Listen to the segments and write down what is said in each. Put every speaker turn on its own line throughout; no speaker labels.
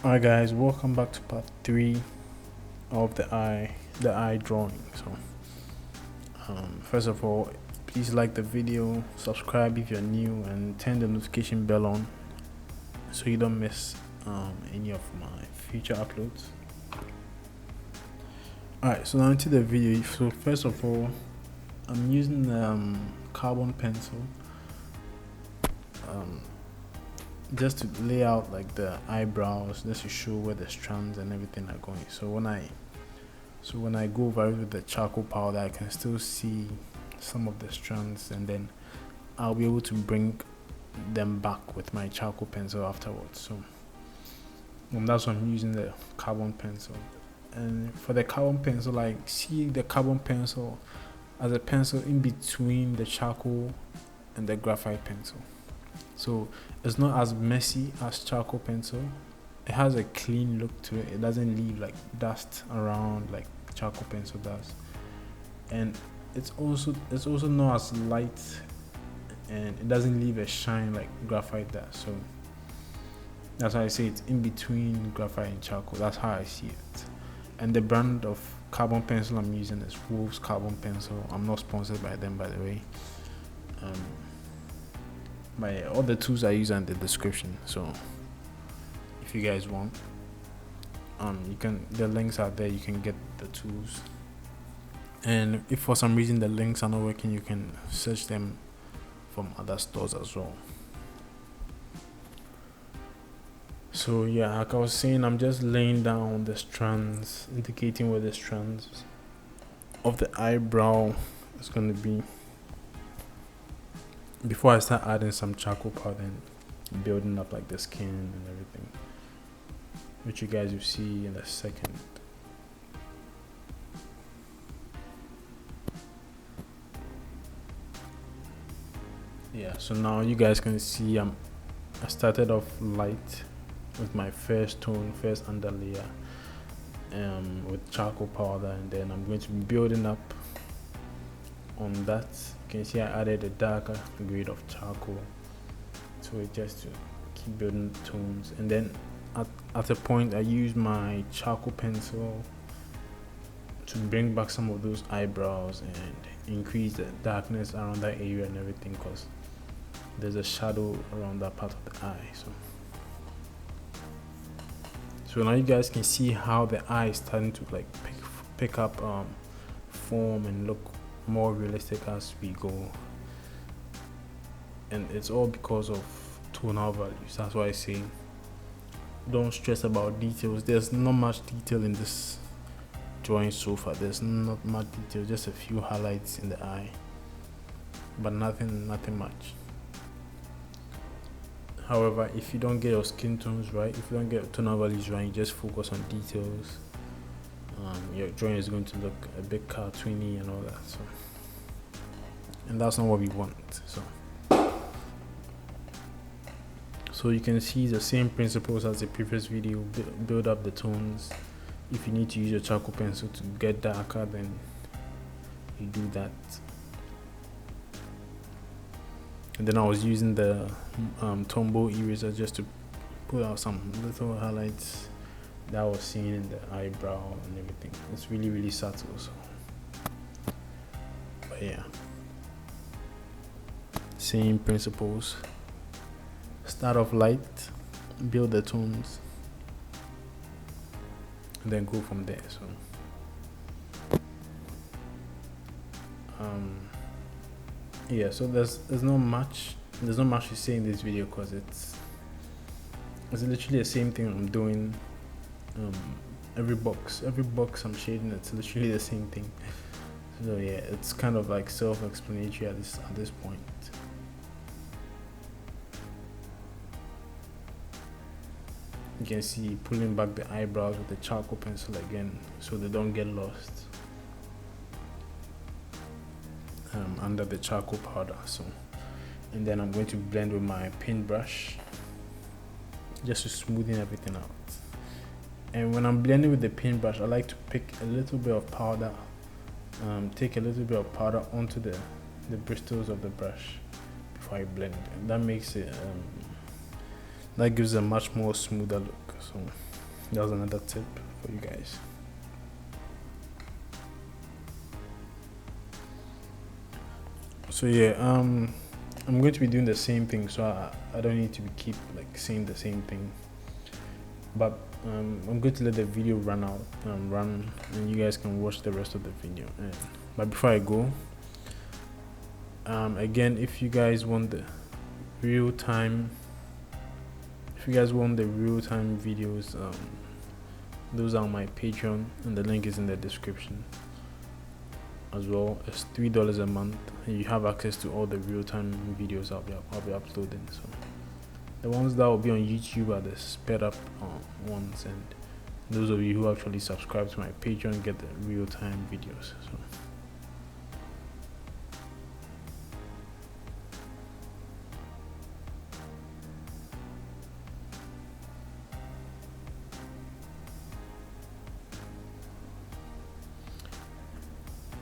Alright guys, welcome back to part 3 of the eye drawing. So first of all, please like the video, subscribe if you're new, and turn the notification bell on so you don't miss any of my future uploads. Alright, so now into the video. So first of all, I'm using carbon pencil just to lay out like the eyebrows, just to show where the strands and everything are going. So when I go over it with the charcoal powder, I can still see some of the strands, and then I'll be able to bring them back with my charcoal pencil afterwards. So that's why I'm using the carbon pencil. And for the carbon pencil, I see the carbon pencil as a pencil in between the charcoal and the graphite pencil. So it's not as messy as charcoal pencil. It has a clean look to it. It doesn't leave like dust around like charcoal pencil does. And it's also not as light, and it doesn't leave a shine like graphite does. So that's why I say it's in between graphite and charcoal. That's how I see it. And the brand of carbon pencil I'm using is Wolves Carbon Pencil. I'm not sponsored by them, by the way. All the tools I use are in the description. So if you guys want, the links are there. You can get the tools. And if for some reason the links are not working, you can search them from other stores as well. So yeah, like I was saying, I'm just laying down the strands, indicating where the strands of the eyebrow is going to be before I start adding some charcoal powder and building up like the skin and everything, which you guys will see in a second. Yeah, so now you guys can see I started off light with my first under layer with charcoal powder, and then I'm going to be building up on that. You can see I added a darker grade of charcoal to it just to keep building tones, and then at a point I use my charcoal pencil to bring back some of those eyebrows and increase the darkness around that area and everything, because there's a shadow around that part of the eye. So now you guys can see how the eye is starting to like pick up form and look more realistic as we go, and it's all because of tonal values. That's why I say don't stress about details. There's not much detail in this drawing so far. There's not much detail, just a few highlights in the eye, but nothing much. However, if you don't get your skin tones right, if you don't get tonal values right, you just focus on details, your drawing is going to look a bit cartoony and all that. So, and that's not what we want. So you can see the same principles as the previous video. Build up the tones. If you need to use your charcoal pencil to get darker, then you do that. And then I was using the Tombow eraser just to put out some little highlights that I was seeing in the eyebrow and everything. It's really subtle. So, but yeah, same principles. Start off light, build the tones, and then go from there. So yeah, so there's not much to say in this video, because it's literally the same thing I'm doing. Every box I'm shading, it's literally the same thing. So yeah, it's kind of like self-explanatory at this point. You can see pulling back the eyebrows with the charcoal pencil again, so they don't get lost under the charcoal powder. So, and then I'm going to blend with my paintbrush just to smoothen everything out. And when I'm blending with the paintbrush, I like to pick a little bit of powder, take a little bit of powder onto the bristles of the brush before I blend, and that makes it that gives a much more smoother look. So that was another tip for you guys. So yeah, I'm going to be doing the same thing, so I don't need to keep like saying the same thing. But I'm going to let the video run, and you guys can watch the rest of the video. But before I go, again, if you guys want the real time videos, those are on my Patreon, and the link is in the description as well. It's $3 a month, and you have access to all the real-time videos I'll be uploading. So the ones that will be on YouTube are the sped up ones, and those of you who actually subscribe to my Patreon get the real-time videos.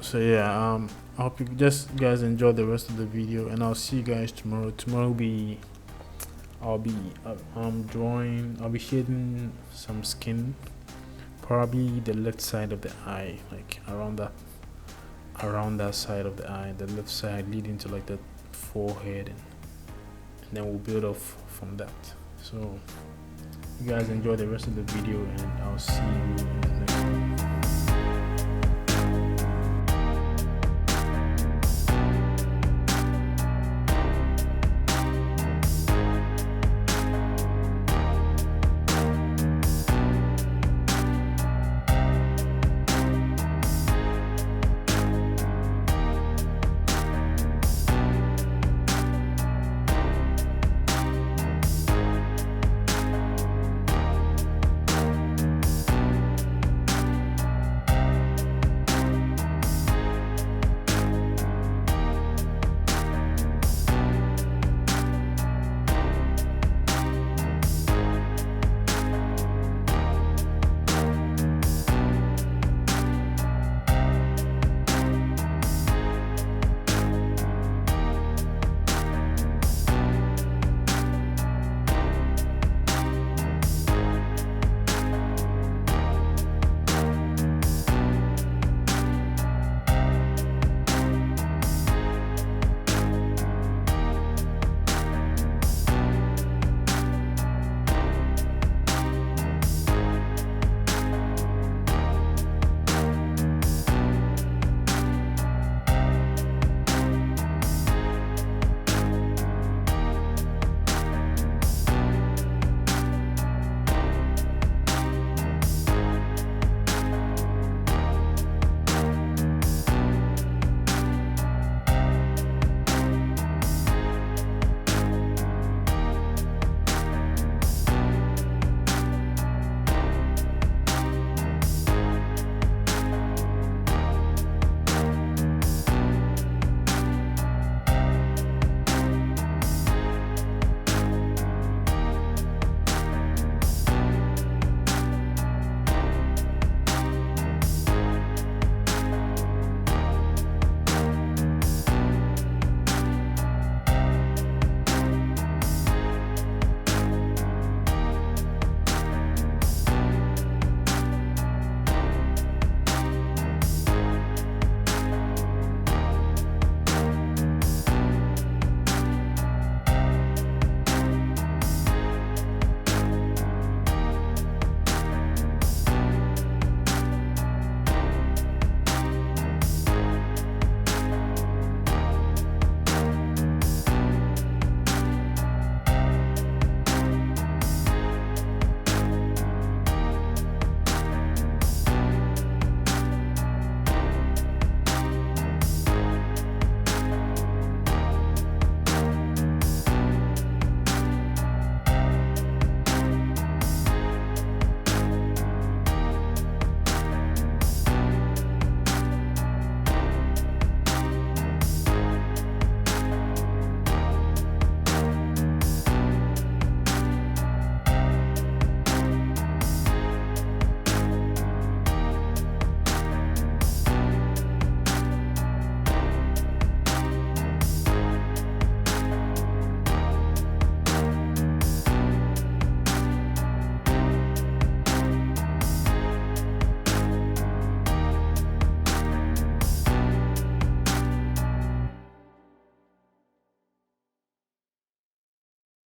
So yeah, I hope you guys enjoy the rest of the video, and I'll see you guys tomorrow. Tomorrow I'll be shading some skin, probably the left side of the eye, like around that side of the eye, the left side leading to like the forehead, and then we'll build off from that. So you guys enjoy the rest of the video, and I'll see you in the next one.